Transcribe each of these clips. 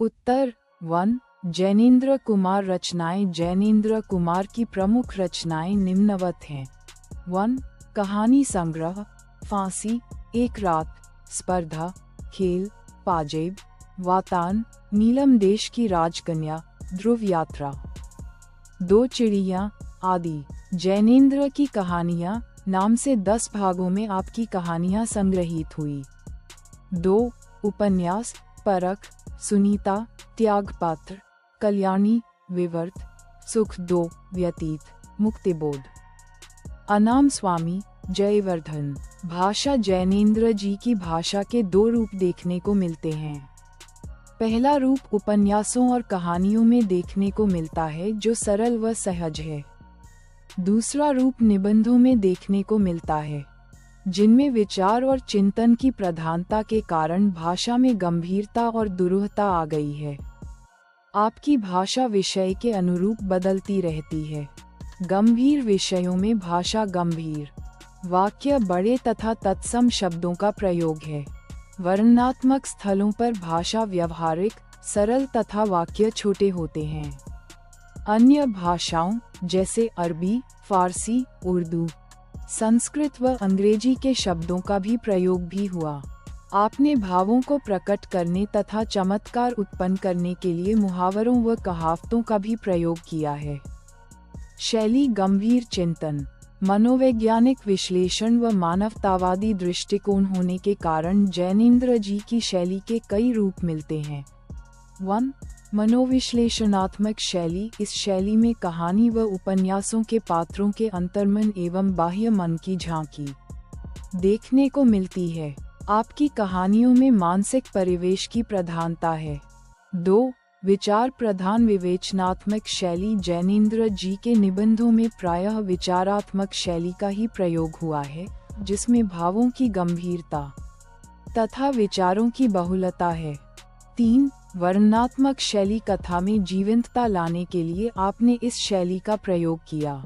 उत्तर 1। जैनेन्द्र कुमार रचनाएं। जैनेन्द्र कुमार की प्रमुख रचनाएं निम्नवत हैं। 1। कहानी संग्रह, फांसी, एक रात, स्पर्धा, खेल, पाजेब, वातान, नीलम देश की राजकन्या, ध्रुव यात्रा, 2 चिड़िया, आदि। जैनेन्द्र की कहानियाँ नाम से 10 भागों में आपकी कहानियाँ संग्रहित हुई। 2 उपन्यास, परख, सुनीता, त्यागपत्र, कल्याणी, विवर्त, सुख 2, व्यतीत, मुक्तिबोध। अनाम स्वामी, जयवर्धन। भाषा। जैनेन्द्र जी की भाषा के 2 रूप देखने को मिलते हैं। पहला रूप उपन्यासों और कहानियों में देखने को मिलता है जो सरल व सहज है। दूसरा रूप निबंधों में देखने को मिलता है जिनमें विचार और चिंतन की प्रधानता के कारण भाषा में गंभीरता और दुरूहता आ गई है। आपकी भाषा विषय के अनुरूप बदलती रहती है। गंभीर विषयों में भाषा गंभीर, वाक्य बड़े तथा तत्सम शब्दों का प्रयोग है। वर्णनात्मक स्थलों पर भाषा व्यवहारिक, सरल तथा वाक्य छोटे होते हैं। अन्य भाषाओं जैसे अरबी, फारसी, उर्दू, संस्कृत व अंग्रेजी के शब्दों का भी प्रयोग भी हुआ। आपने भावों को प्रकट करने तथा चमत्कार उत्पन्न करने के लिए मुहावरों व कहावतों का भी प्रयोग किया है। शैली गंभीर चिंतन, मनोवैज्ञानिक विश्लेषण व मानवतावादी दृष्टिकोण होने के कारण जैनेन्द्र जी की शैली के कई रूप मिलते हैं। 1। मनोविश्लेषणात्मक शैली। इस शैली में कहानी व उपन्यासों के पात्रों के अंतर्मन एवं बाह्य मन की झांकी देखने को मिलती है। आपकी कहानियों में मानसिक परिवेश की प्रधानता है। 2। विचार प्रधान विवेचनात्मक शैली। जैनेन्द्र जी के निबंधों में प्रायः विचारात्मक शैली का ही प्रयोग हुआ है, जिसमें भावों की गंभीरता तथा विचारों की बहुलता है। 3। वर्णनात्मक शैली। कथा में जीवंतता लाने के लिए आपने इस शैली का प्रयोग किया।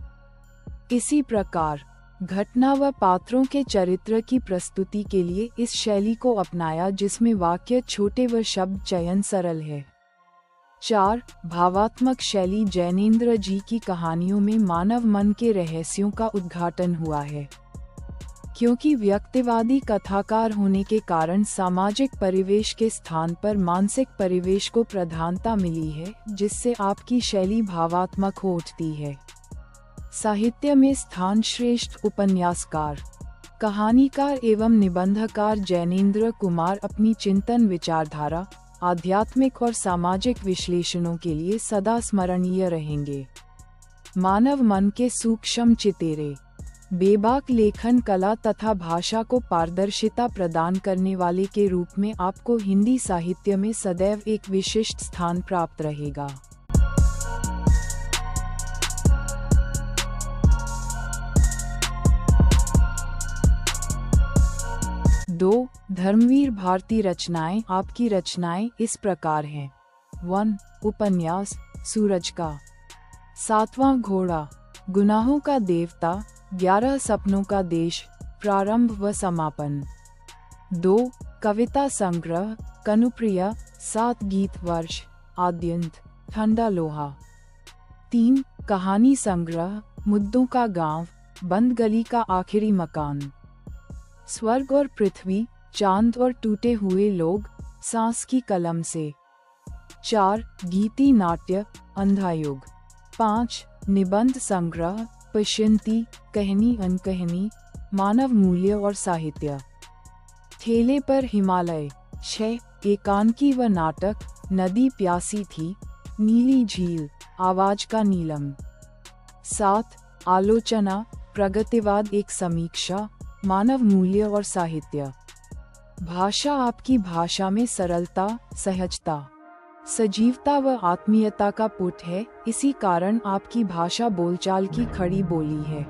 इसी प्रकार घटना व पात्रों के चरित्र की प्रस्तुति के लिए इस शैली को अपनाया जिसमें वाक्य छोटे व शब्द चयन सरल है। 4। भावात्मक शैली। जैनेन्द्र जी की कहानियों में मानव मन के रहस्यों का उद्घाटन हुआ है। क्योंकि व्यक्तिवादी कथाकार होने के कारण सामाजिक परिवेश के स्थान पर मानसिक परिवेश को प्रधानता मिली है, जिससे आपकी शैली भावात्मक हो उठती है। साहित्य में स्थान। श्रेष्ठ उपन्यासकार, कहानीकार एवं निबंधकार जैनेन्द्र कुमार अपनी चिंतन, विचारधारा, आध्यात्मिक और सामाजिक विश्लेषणों के लिए सदा स्मरणीय रहेंगे। मानव मन के सूक्ष्म चितेरे, बेबाक लेखन कला तथा भाषा को पारदर्शिता प्रदान करने वाले के रूप में आपको हिंदी साहित्य में सदैव एक विशिष्ट स्थान प्राप्त रहेगा। 2। धर्मवीर भारती रचनाएं। आपकी रचनाएं इस प्रकार हैं। 1। उपन्यास, सूरज का 7वां घोड़ा, गुनाहों का देवता, 11 सपनों का देश, प्रारंभ व समापन। 2। कविता संग्रह, कनुप्रिया, 7 गीत वर्ष, आद्यंत, ठंडा लोहा। 3। कहानी संग्रह, मुद्दों का गांव, बंद गली का आखिरी मकान, स्वर्ग और पृथ्वी, चांद और टूटे हुए लोग, सांस की कलम से। 4। गीति नाट्य, अंधा युग। 5। निबंध संग्रह, पश्यंती, कहनी अनकहनी, मानव मूल्य और साहित्य, ठेले पर हिमालय। 6। एकांकी व नाटक, नदी प्यासी थी, नीली झील, आवाज का नीलम। 7। आलोचना, प्रगतिवाद, एक समीक्षा, मानव मूल्य और साहित्य। भाषा। आपकी भाषा में सरलता, सहजता, सजीवता व आत्मीयता का पुट है, इसी कारण आपकी भाषा बोलचाल की खड़ी बोली है।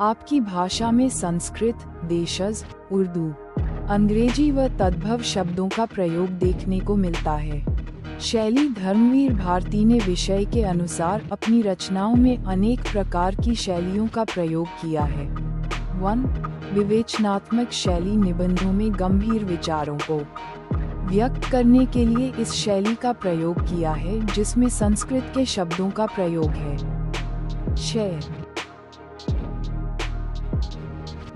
आपकी भाषा में संस्कृत, देशज, उर्दू, अंग्रेजी व तद्भव शब्दों का प्रयोग देखने को मिलता है। शैली। धर्मवीर भारती ने विषय के अनुसार अपनी रचनाओं में अनेक प्रकार की शैलियों का प्रयोग किया है। 1। विवेचनात्मक शैली। निबंधों में गंभीर विचारों को व्यक्त करने के लिए इस शैली का प्रयोग किया है जिसमें संस्कृत के शब्दों का प्रयोग है। 6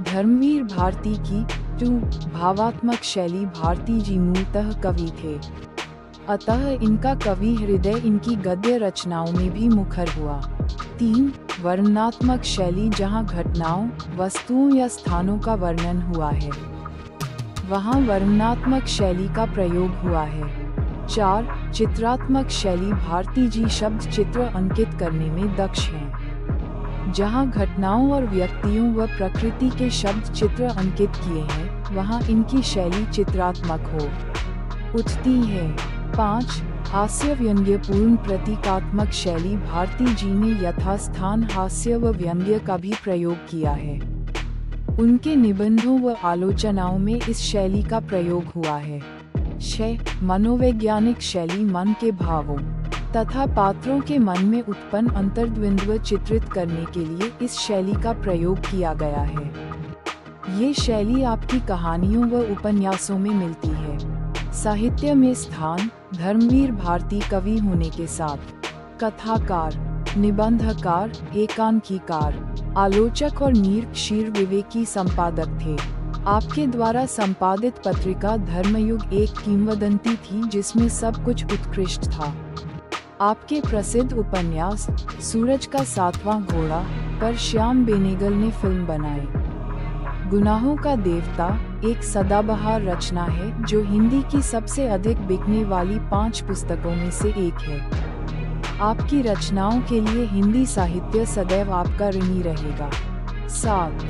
धर्मवीर भारती की 2 भावात्मक शैली। भारती जी मूलतः कवि थे, अतः इनका कवि हृदय इनकी गद्य रचनाओं में भी मुखर हुआ। 3 वर्णनात्मक शैली। जहाँ घटनाओं, वस्तुओं या स्थानों का वर्णन हुआ है, वहाँ वर्णनात्मक शैली का प्रयोग हुआ है। 4 चित्रात्मक शैली। भारती जी शब्द चित्र अंकित करने में दक्ष हैं। जहाँ घटनाओं और व्यक्तियों व प्रकृति के शब्द चित्र अंकित किए हैं, वहाँ इनकी शैली चित्रात्मक हो उठती है। 5 हास्य व्यंग्यपूर्ण प्रतीकात्मक शैली। भारती जी ने यथास्थान हास्य व व्यंग्य का भी प्रयोग किया है। उनके निबंधों व आलोचनाओं में इस शैली का प्रयोग हुआ है। 6 मनोवैज्ञानिक शैली। मन के भावों तथा पात्रों के मन में उत्पन्न अंतर्द्वंद्व चित्रित करने के लिए इस शैली का प्रयोग किया गया है। ये शैली आपकी कहानियों व उपन्यासों में मिलती है। साहित्य में स्थान। धर्मवीर भारती कवि होने के साथ कथाकार, निबंधकार, एकांकीकार, आलोचक और निरक्षीर विवेकी संपादक थे। आपके द्वारा संपादित पत्रिका धर्मयुग एक किंवदंती थी जिसमें सब कुछ उत्कृष्ट था। आपके प्रसिद्ध उपन्यास सूरज का 7वां घोड़ा पर श्याम बेनेगल ने फिल्म बनाई। गुनाहों का देवता एक सदाबहार रचना है जो हिंदी की सबसे अधिक बिकने वाली 5 पुस्तकों में से एक है। आपकी रचनाओं के लिए हिंदी साहित्य सदैव आपका ऋणी रहेगा। 7